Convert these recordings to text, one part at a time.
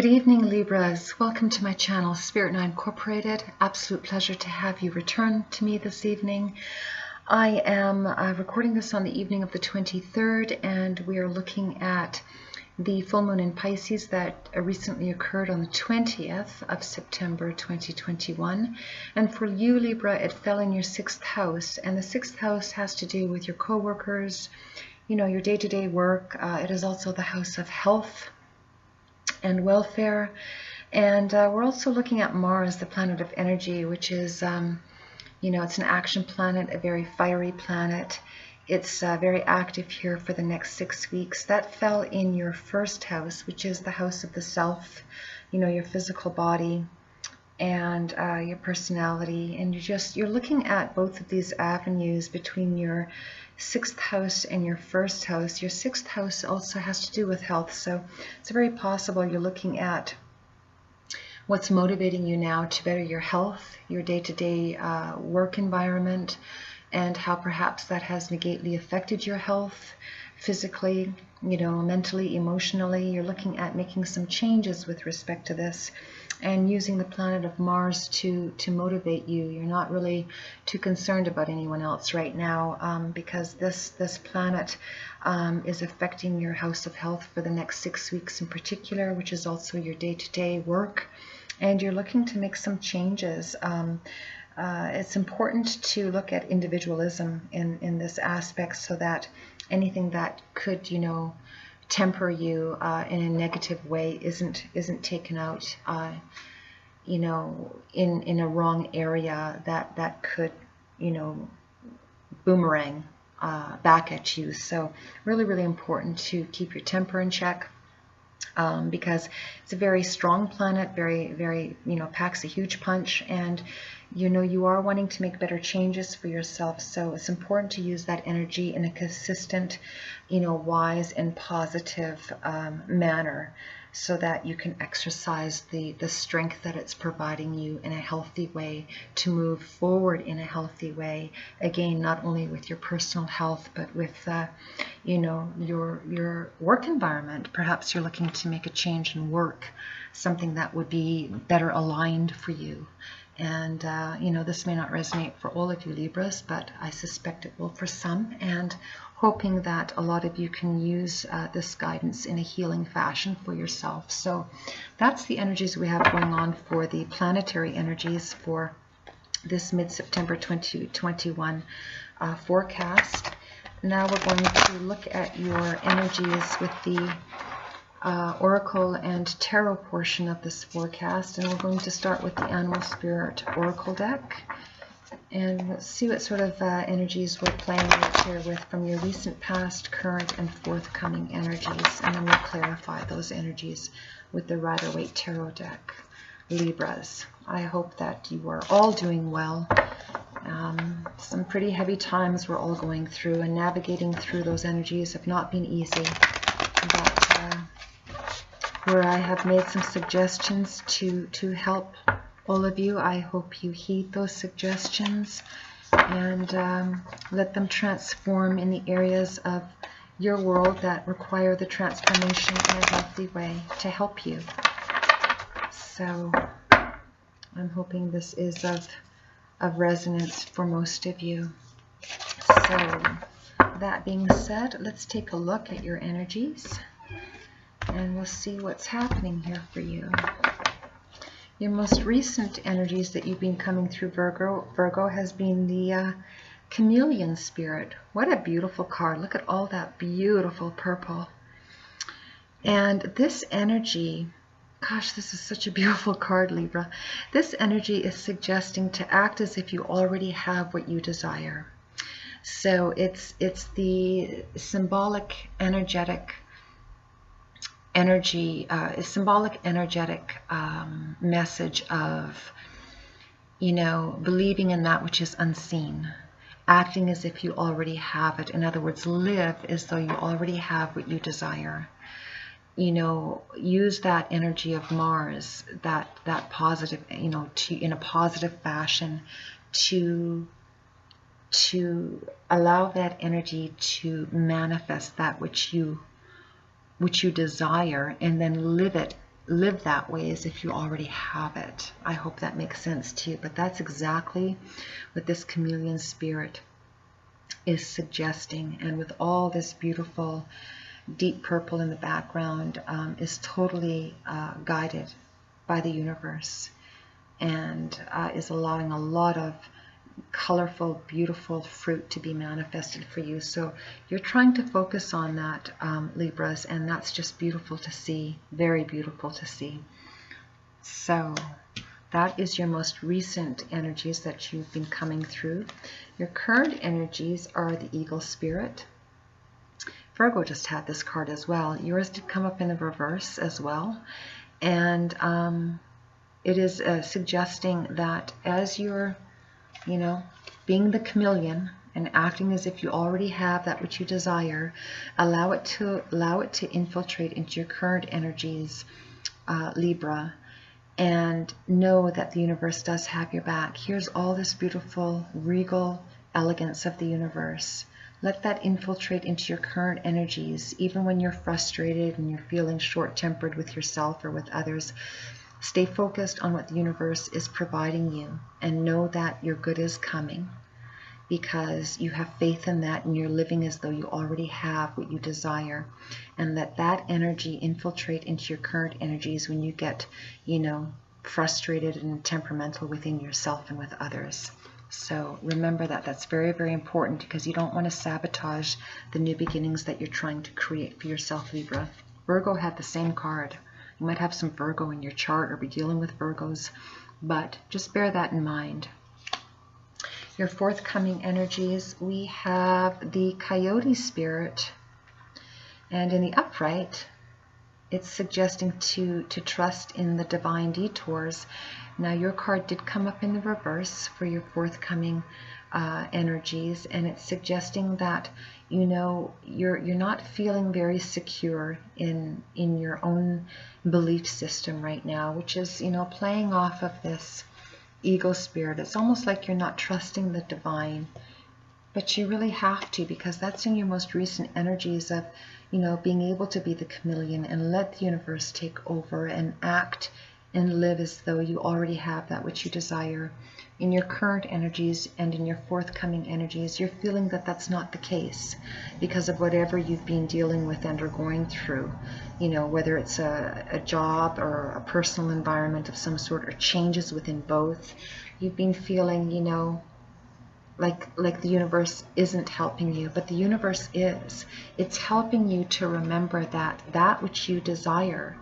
Good evening, Libras. Welcome to my channel, Spirit Now Incorporated. Absolute pleasure to have you return to me this evening. I am recording this on the evening of the 23rd, and we are looking at the full moon in Pisces that recently occurred on the 20th of September 2021. And for you, Libra, it fell in your 6th house, and the 6th house has to do with your co-workers, your day-to-day work. It is also the house of health and welfare. And we're also looking at Mars, the planet of energy, which is, it's an action planet, a very fiery planet. It's very active here for the next 6 weeks. That fell in your 1st house, which is the house of the self, your physical body and your personality. And you're looking at both of these avenues between your 6th house and your 1st house. Your 6th house also has to do with health, so it's very possible you're looking at what's motivating you now to better your health, your day-to-day work environment, and how perhaps that has negatively affected your health physically, mentally, emotionally. You're looking at making some changes with respect to this and using the planet of Mars to motivate you. You're not really too concerned about anyone else right now because this planet is affecting your house of health for the next 6 weeks in particular, which is also your day-to-day work. And you're looking to make some changes. It's important to look at individualism in this aspect so that anything that could, temper you in a negative way isn't taken out, in a wrong area that could, boomerang back at you. So really, really important to keep your temper in check. Because it's a very strong planet, very, very, packs a huge punch, and you are wanting to make better changes for yourself. So it's important to use that energy in a consistent, wise and positive manner, so that you can exercise the strength that it's providing you in a healthy way to move forward in a healthy way. Again, not only with your personal health, but with your work environment. Perhaps you're looking to make a change in work, something that would be better aligned for you. And this may not resonate for all of you Libras, but I suspect it will for some, and hoping that a lot of you can use this guidance in a healing fashion for yourself. So that's the energies we have going on for the planetary energies for this mid-September 2021 forecast. Now we're going to look at your energies with the Oracle and Tarot portion of this forecast, and we're going to start with the Animal Spirit Oracle deck, and let's see what sort of energies we're playing with here with from your recent, past, current, and forthcoming energies, and then we'll clarify those energies with the Rider-Waite Tarot deck. Libras, I hope that you are all doing well. Some pretty heavy times we're all going through, and navigating through those energies have not been easy, but where I have made some suggestions to help all of you, I hope you heed those suggestions and let them transform in the areas of your world that require the transformation in a healthy way to help you. So I'm hoping this is of resonance for most of you. So that being said, let's take a look at your energies, and we'll see what's happening here for you. Your most recent energies that you've been coming through, Virgo, has been the Chameleon Spirit. What a beautiful card. Look at all that beautiful purple. And this energy, gosh, this is such a beautiful card, Libra. This energy is suggesting to act as if you already have what you desire. So it's the symbolic energetic message of, believing in that which is unseen, acting as if you already have it. In other words, live as though you already have what you desire. Use that energy of Mars, that positive, in a positive fashion to allow that energy to manifest that which you desire, and then live it live that way as if you already have it. I hope that makes sense to you, but that's exactly what this chameleon spirit is suggesting. And with all this beautiful deep purple in the background, is totally guided by the universe, and is allowing a lot of colorful, beautiful fruit to be manifested for you. So you're trying to focus on that, Libras, and that's just beautiful to see, very beautiful to see. So that is your most recent energies that you've been coming through. Your current energies are the Eagle Spirit. Virgo just had this card as well. Yours did come up in the reverse as well. And it is suggesting that as you're, being the chameleon and acting as if you already have that which you desire, allow it to infiltrate into your current energies, Libra, and know that the universe does have your back. Here's all this beautiful, regal elegance of the universe. Let that infiltrate into your current energies, even when you're frustrated and you're feeling short-tempered with yourself or with others. Stay focused on what the universe is providing you, and know that your good is coming, because you have faith in that and you're living as though you already have what you desire. And let that energy infiltrate into your current energies when you get, frustrated and temperamental within yourself and with others. So remember that. That's very, very important, because you don't want to sabotage the new beginnings that you're trying to create for yourself, Libra. Virgo had the same card. You might have some Virgo in your chart or be dealing with Virgos, but just bear that in mind. Your forthcoming energies, we have the Coyote Spirit, and in the upright, it's suggesting to trust in the divine detours. Now, your card did come up in the reverse for your forthcoming energies, and it's suggesting that you're not feeling very secure in your own belief system right now, which is playing off of this Eagle Spirit. It's almost like you're not trusting the divine, but you really have to, because that's in your most recent energies of being able to be the chameleon and let the universe take over and act and live as though you already have that which you desire. In your current energies and in your forthcoming energies, you're feeling that that's not the case because of whatever you've been dealing with and are going through, whether it's a job or a personal environment of some sort, or changes within both. You've been feeling, like the universe isn't helping you, but the universe is. It's helping you to remember that which you desire,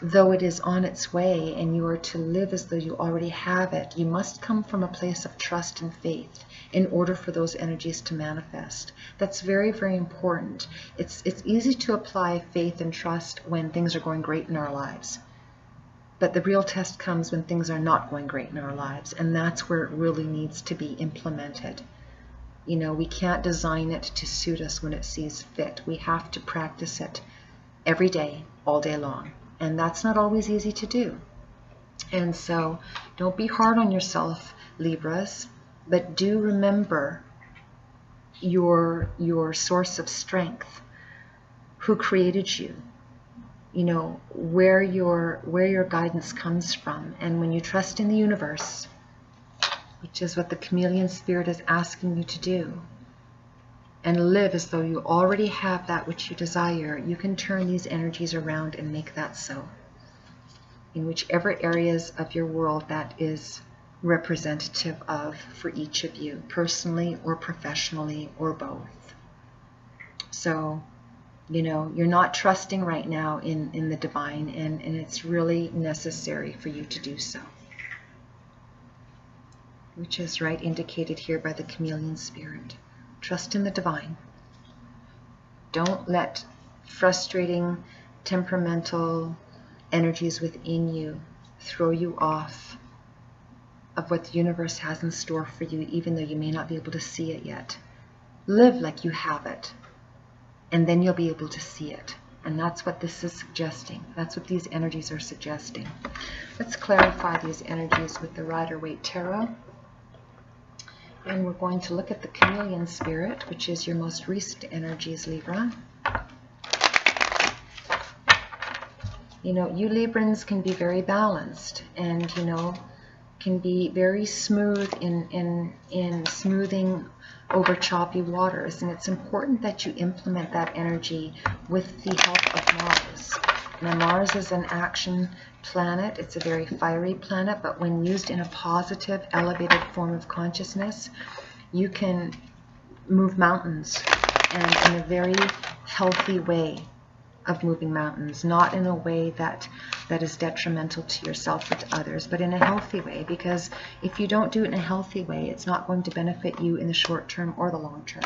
though it is on its way and you are to live as though you already have it, you must come from a place of trust and faith in order for those energies to manifest. That's very, very important. It's easy to apply faith and trust when things are going great in our lives. But the real test comes when things are not going great in our lives, and that's where it really needs to be implemented. We can't design it to suit us when it sees fit. We have to practice it every day, all day long. And that's not always easy to do. And so don't be hard on yourself, Libras, but do remember your source of strength, who created you, where your guidance comes from. And when you trust in the universe, which is what the chameleon spirit is asking you to do, and live as though you already have that which you desire, you can turn these energies around and make that so, in whichever areas of your world that is representative of for each of you, personally or professionally or both. So, you're not trusting right now in the divine, and it's really necessary for you to do so, which is right indicated here by the chameleon spirit. Trust in the divine. Don't let frustrating, temperamental energies within you throw you off of what the universe has in store for you, even though you may not be able to see it yet. Live like you have it, and then you'll be able to see it. And that's what this is suggesting. That's what these energies are suggesting. Let's clarify these energies with the Rider-Waite Tarot. And we're going to look at the chameleon spirit, which is your most recent energies, Libra. You know, you Librans can be very balanced and, you know, can be very smooth in smoothing over choppy waters. And it's important that you implement that energy with the help of Mars. Now, Mars is an action planet. It's a very fiery planet, but when used in a positive, elevated form of consciousness, you can move mountains, and in a very healthy way of moving mountains, not in a way that is detrimental to yourself or to others, but in a healthy way, because if you don't do it in a healthy way, it's not going to benefit you in the short term or the long term.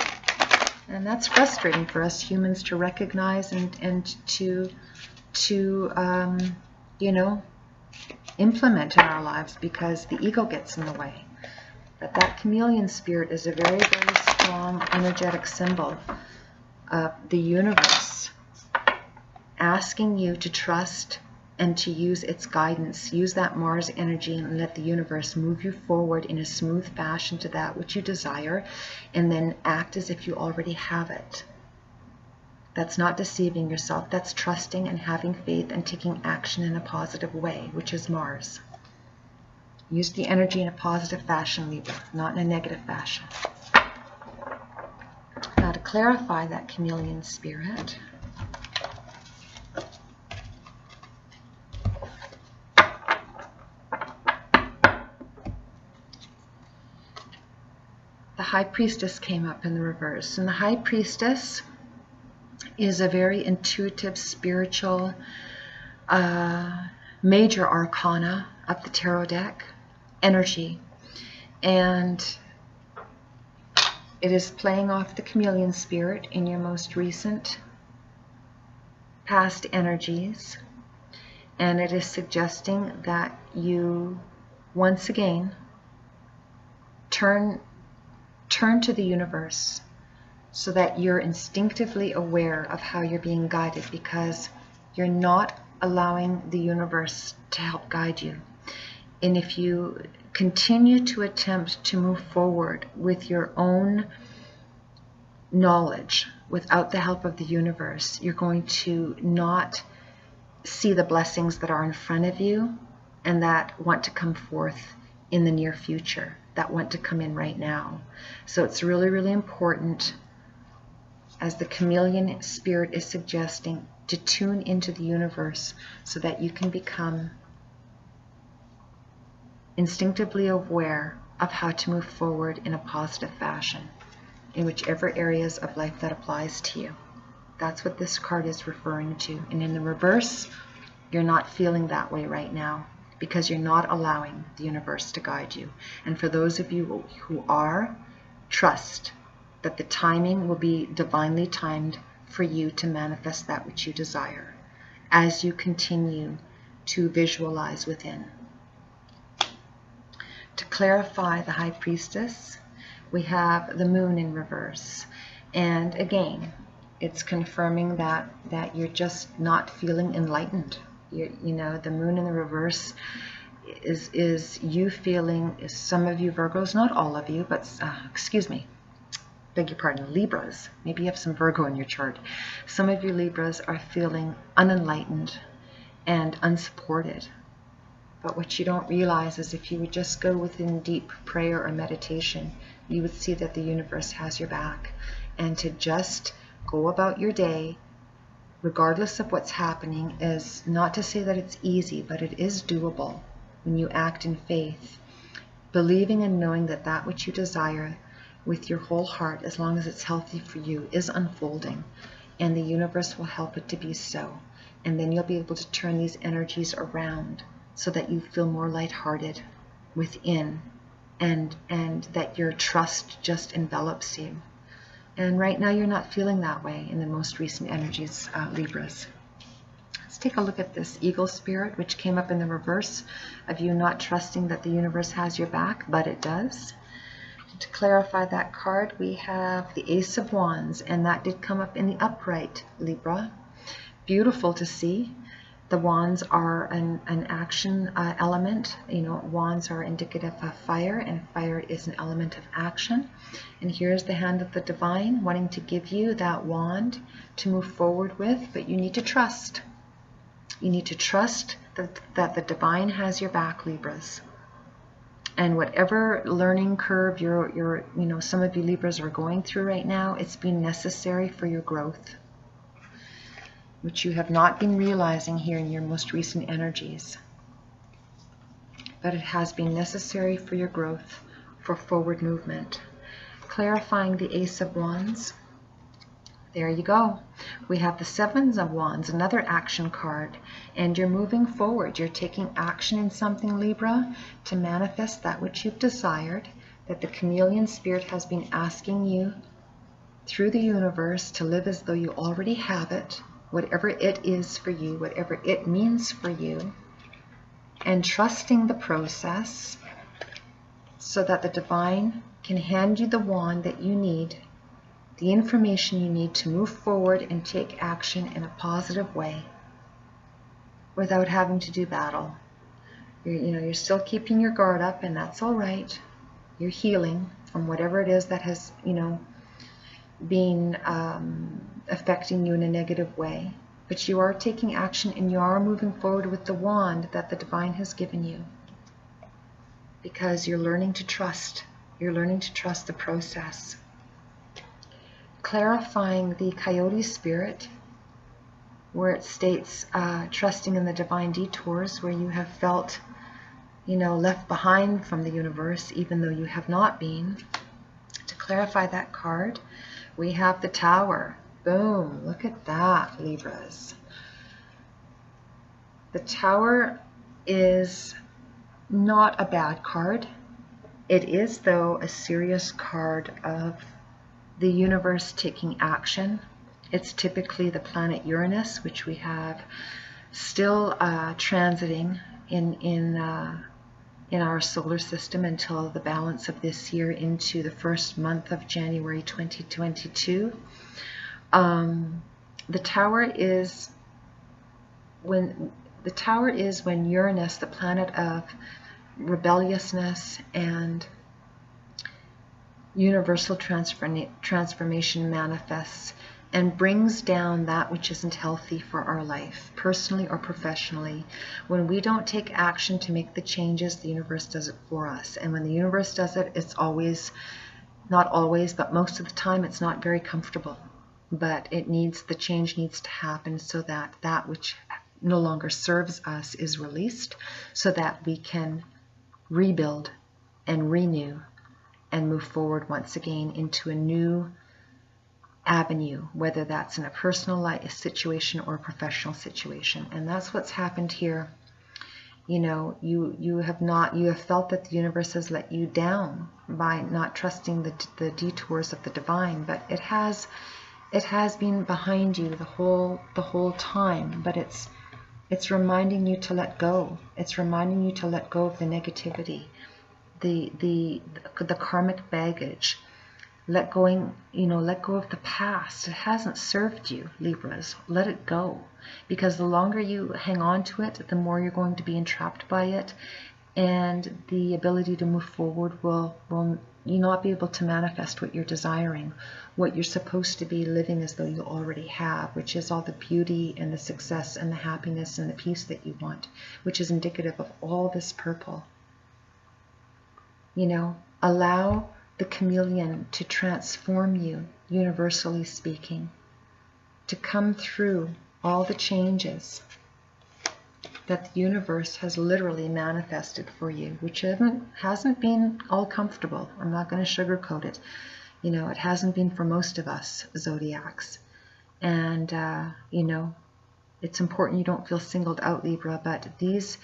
And that's frustrating for us humans to recognize and to you know, implement in our lives, because the ego gets in the way. But that chameleon spirit is a very, very strong energetic symbol of the universe asking you to trust and to use its guidance. Use that Mars energy and let the universe move you forward in a smooth fashion to that which you desire, and then act as if you already have it. That's not deceiving yourself. That's trusting and having faith and taking action in a positive way, which is Mars. Use the energy in a positive fashion, Libra, not in a negative fashion. Now, to clarify that chameleon spirit, the High Priestess came up in the reverse. And the High Priestess is a very intuitive, spiritual, major arcana of the tarot deck energy. And it is playing off the chameleon spirit in your most recent past energies. And it is suggesting that you, once again, turn to the universe so that you're instinctively aware of how you're being guided, because you're not allowing the universe to help guide you. And if you continue to attempt to move forward with your own knowledge without the help of the universe, you're going to not see the blessings that are in front of you and that want to come forth in the near future, that want to come in right now. So it's really, really important, as the chameleon spirit is suggesting, to tune into the universe so that you can become instinctively aware of how to move forward in a positive fashion in whichever areas of life that applies to you. That's what this card is referring to. And in the reverse, you're not feeling that way right now because you're not allowing the universe to guide you. And for those of you who are, trust that the timing will be divinely timed for you to manifest that which you desire as you continue to visualize within. To clarify the High Priestess, we have the Moon in reverse. And again, it's confirming that you're just not feeling enlightened. You know, the Moon in the reverse is you feeling, some of you Virgos, not all of you, but excuse me, beg your pardon, Libras. Maybe you have some Virgo in your chart. Some of you Libras are feeling unenlightened and unsupported. But what you don't realize is if you would just go within deep prayer or meditation, you would see that the universe has your back. And to just go about your day, regardless of what's happening, is not to say that it's easy, but it is doable when you act in faith, believing and knowing that that which you desire with your whole heart, as long as it's healthy for you, is unfolding, and the universe will help it to be so. And then you'll be able to turn these energies around so that you feel more lighthearted within, and that your trust just envelops you. And right now you're not feeling that way in the most recent energies, Libras. Let's take a look at this Eagle spirit, which came up in the reverse of you not trusting that the universe has your back, but it does. To clarify that card, we have the Ace of Wands, and that did come up in the upright, Libra. Beautiful to see. The wands are an action element. You know, wands are indicative of fire, and fire is an element of action. And here's the hand of the divine wanting to give you that wand to move forward with, but you need to trust. You need to trust that the divine has your back, Libras. And whatever learning curve some of you Libras are going through right now, it's been necessary for your growth, which you have not been realizing here in your most recent energies. But it has been necessary for your growth, for forward movement. Clarifying the Ace of Wands. There you go. We have the Seven of Wands, another action card. And you're moving forward. You're taking action in something, Libra, to manifest that which you've desired, that the chameleon spirit has been asking you through the universe to live as though you already have it, whatever it is for you, whatever it means for you, and trusting the process so that the divine can hand you the wand that you need, the information you need to move forward and take action in a positive way without having to do battle. You're still keeping your guard up, and that's all right. You're healing from whatever it is that has, been affecting you in a negative way. But you are taking action, and you are moving forward with the wand that the divine has given you, because you're learning to trust. You're learning to trust the process. Clarifying the coyote spirit, where it states trusting in the divine detours, where you have felt, left behind from the universe, even though you have not been. To clarify that card, we have the Tower. Boom, look at that, Libras. The Tower is not a bad card. It is, though, a serious card of the universe taking action. It's typically the planet Uranus, which we have still transiting in our solar system until the balance of this year into the first month of January 2022. The Tower is when Uranus, the planet of rebelliousness and universal transformation, manifests and brings down that which isn't healthy for our life, personally or professionally. When we don't take action to make the changes, the universe does it for us. And when the universe does it, it's always, not always, but most of the time, it's not very comfortable. But the change needs to happen so that that which no longer serves us is released, so that we can rebuild and renew and move forward once again into a new avenue, whether that's in a personal life situation or a professional situation. And that's what's happened here. You have felt that the universe has let you down by not trusting the detours of the divine, but it has been behind you the whole time. But it's reminding you to let go. It's reminding you to let go of the negativity, the karmic baggage. Let go of the past. It hasn't served you, Libras. Let it go. Because the longer you hang on to it, the more you're going to be entrapped by it. And the ability to move forward will you not be able to manifest what you're desiring, what you're supposed to be living as though you already have, which is all the beauty and the success and the happiness and the peace that you want, which is indicative of all this purple. Allow the chameleon to transform you, universally speaking, to come through all the changes that the universe has literally manifested for you, which hasn't been all comfortable. I'm not going to sugarcoat it. It hasn't been for most of us zodiacs. And, it's important you don't feel singled out, Libra, but these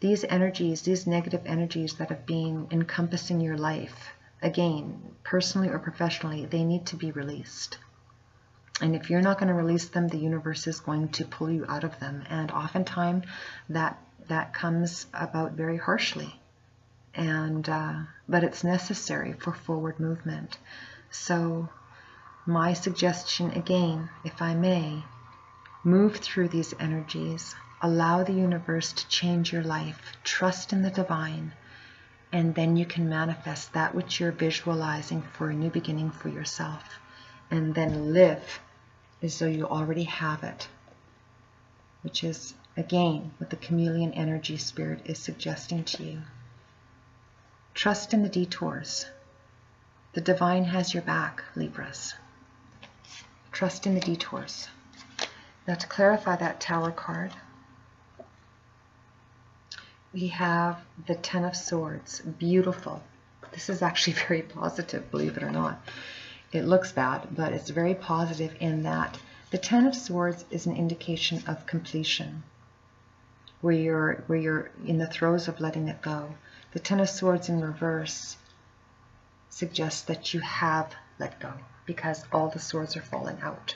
energies, these negative energies that have been encompassing your life, again, personally or professionally, they need to be released. And if you're not going to release them, the universe is going to pull you out of them. And oftentimes that comes about very harshly. But it's necessary for forward movement. So my suggestion, again, if I may, move through these energies, allow the universe to change your life, trust in the divine, and then you can manifest that which you're visualizing for a new beginning for yourself, and then live as though you already have it, which is Again, what the chameleon energy spirit is suggesting to you. Trust in the detours. The divine has your back, Libras. Trust in the detours. Now, to clarify that Tower card, we have the Ten of Swords. Beautiful. This is actually very positive, believe it or not. It looks bad, but it's very positive in that the Ten of Swords is an indication of completion, where you're in the throes of letting it go. The Ten of Swords in reverse suggests that you have let go, because all the swords are falling out.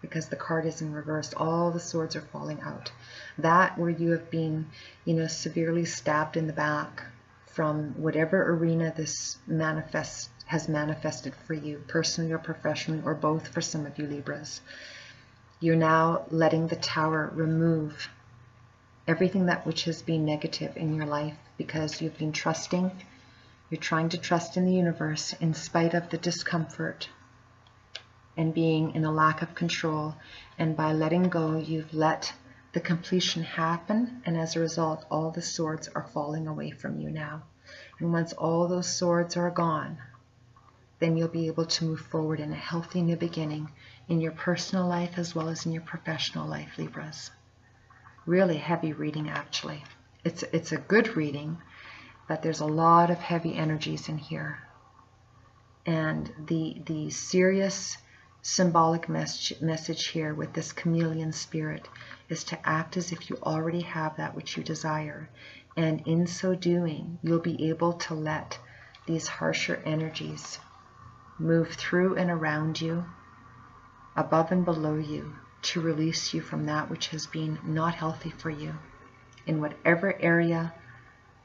Because the card is in reverse, all the swords are falling out. That where you have been, severely stabbed in the back from whatever arena this has manifested for you, personally or professionally, or both for some of you Libras. You're now letting the Tower remove everything that which has been negative in your life, because you've been trusting. You're trying to trust in the universe in spite of the discomfort and being in a lack of control. And by letting go, you've let the completion happen, and as a result, all the swords are falling away from you now. And once all those swords are gone, then you'll be able to move forward in a healthy new beginning in your personal life as well as in your professional life, Libras. Really heavy reading, actually. It's a good reading, but there's a lot of heavy energies in here. And the serious symbolic message here with this chameleon spirit is to act as if you already have that which you desire. And in so doing, you'll be able to let these harsher energies move through and around you, above and below you, to release you from that which has been not healthy for you in whatever area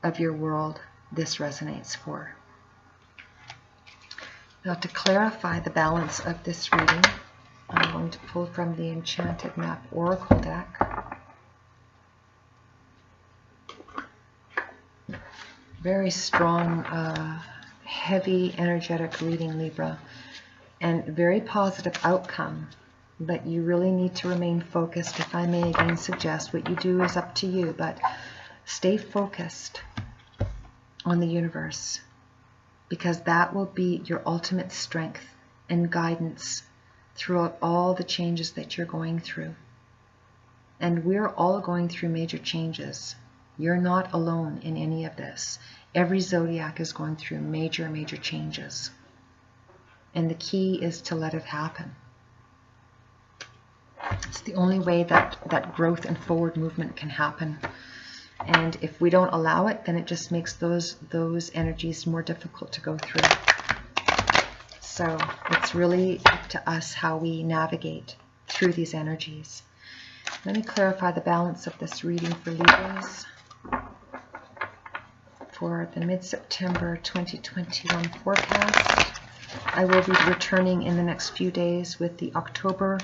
of your world this resonates for. Now, to clarify the balance of this reading, I'm going to pull from the Enchanted Map Oracle deck. Very strong, heavy, energetic reading, Libra, and very positive outcome. But you really need to remain focused. If I may again suggest, what you do is up to you, but stay focused on the universe, because that will be your ultimate strength and guidance throughout all the changes that you're going through. And we're all going through major changes. You're not alone in any of this. Every zodiac is going through major, major changes. And the key is to let it happen. It's the only way that growth and forward movement can happen. And if we don't allow it, then it just makes those energies more difficult to go through. So it's really up to us how we navigate through these energies. Let me clarify the balance of this reading for Libras for the mid-September 2021 forecast. I will be returning in the next few days with the October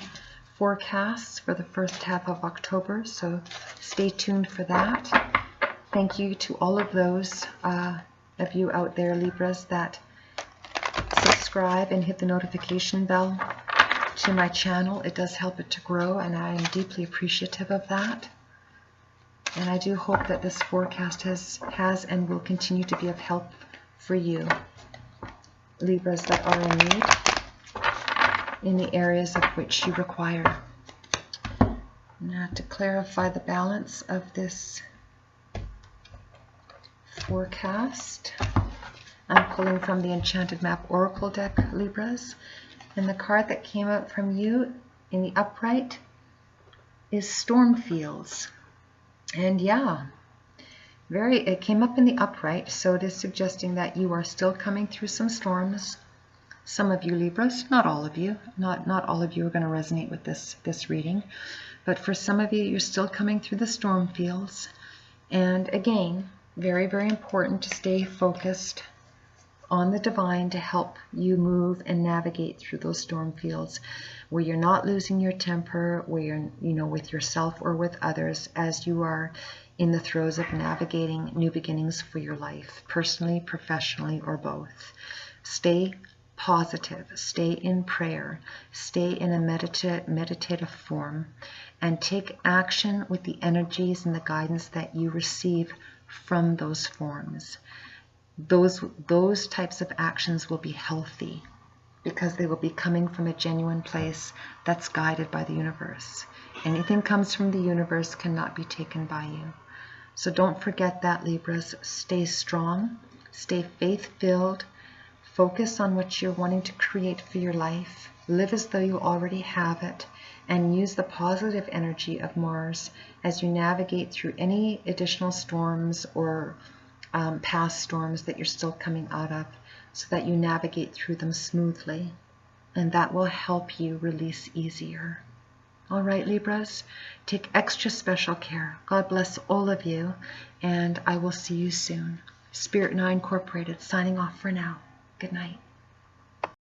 forecasts for the first half of October, so stay tuned for that. Thank you to all of those of you out there, Libras, that subscribe and hit the notification bell to my channel. It does help it to grow, and I am deeply appreciative of that. And I do hope that this forecast has and will continue to be of help for you, Libras that are in need in the areas of which you require. Now, to clarify the balance of this forecast, I'm pulling from the Enchanted Map Oracle deck, Libras, and the card that came out from you in the upright is Stormfields. And yeah, it came up in the upright, so it is suggesting that you are still coming through some storms. Some of you Libras, not all of you, not all of you are going to resonate with this reading, but for some of you, you're still coming through the storm fields. And again, very, very important to stay focused on the divine to help you move and navigate through those storm fields, where you're not losing your temper, where you're, with yourself or with others, as you are in the throes of navigating new beginnings for your life, personally, professionally, or both. Stay positive, stay in prayer, stay in a meditative form, and take action with the energies and the guidance that you receive from those forms. Those types of actions will be healthy because they will be coming from a genuine place that's guided by the universe. Anything comes from the universe cannot be taken by you. So don't forget that, Libras. Stay strong, stay faith-filled, focus on what you're wanting to create for your life, live as though you already have it, and use the positive energy of Mars as you navigate through any additional storms or past storms that you're still coming out of, so that you navigate through them smoothly, and that will help you release easier. All right, Libras, take extra special care. God bless all of you, and I will see you soon. Spirit 9 Incorporated signing off for now. Good night.